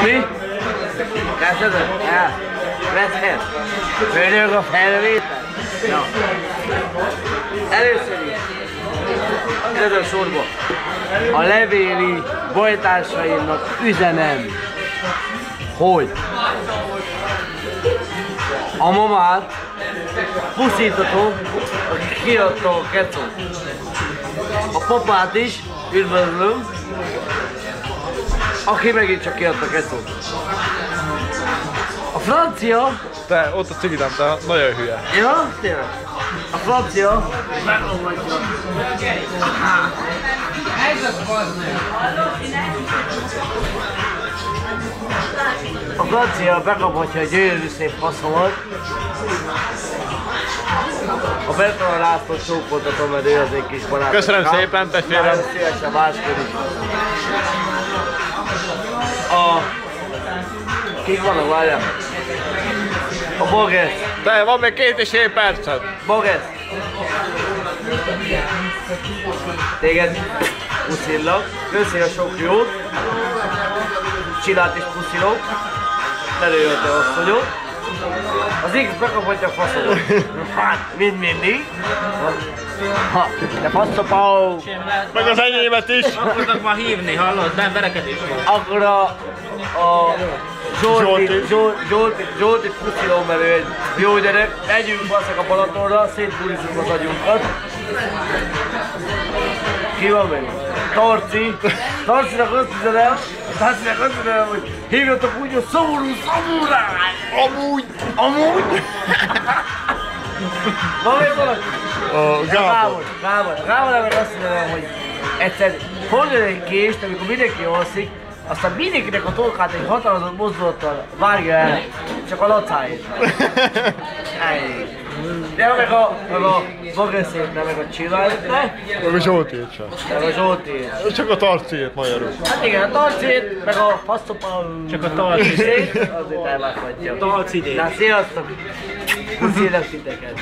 Mi? Kezdődött? El. Veszed? Fölög a felvétel? Ja. Először is. Közös sorba. A levéli bajtársaimnak üzenem, hogy a mamát pusztítatom, aki kiadta a kecót. A papát is üdvözlöm, aki megint csak kiadta a kecót. A francia... Te ott a civilem, te nagyon hülye. Ja, tényleg. A francia megoldja. A francia bekaphatja a gyönyörű szép faszomat. A Bertalan Lászlót csókoltatom, mert ő az egy kis barát. Köszönöm szépen, testvérem. Nagyon szívesen máskodik. Kik vannak, várjál? A Bogesz. De van még 2,5 percet. Bogesz. Téged puszillak. Köszi a sok jót. Csilát is puszilok. Előjött a asszonyot. Az X bekaphatja a faszodat. Hát, mind mindig. De faszopau! Meg az enyémet is. Akartak már hívni, hallod? Nem, verekedés van. Akkor a Zsoltit puszilom, mert ő egy jó gyerek. Megyünk basszak a Balatonra, szétbúlizzuk az agyunkat. Ki van még? Tarci. Tarcinak azt üzenem, hogy hívjatok úgy, hogy szomorú szamuráj! Amúgy! Van még valaki? Gábor meg azt üzenem, hogy egyszer hordjon egy kést, amikor mindenki alszik, aztán mindenkinek a torkát egy határozott mozdulattal vágja el, csak a lacáért. De meg a Bogeszét, meg a Csillájét, Meg a Zsoltiét sem. meg a Zsoltiét. Csak a Tarciét magyarul. Hát igen, a Tarciét, meg a Fasztopal... Csak a Tarcit. Azért elvághatja. Tarcidét. Na, sziasztok! Puszilak titeket!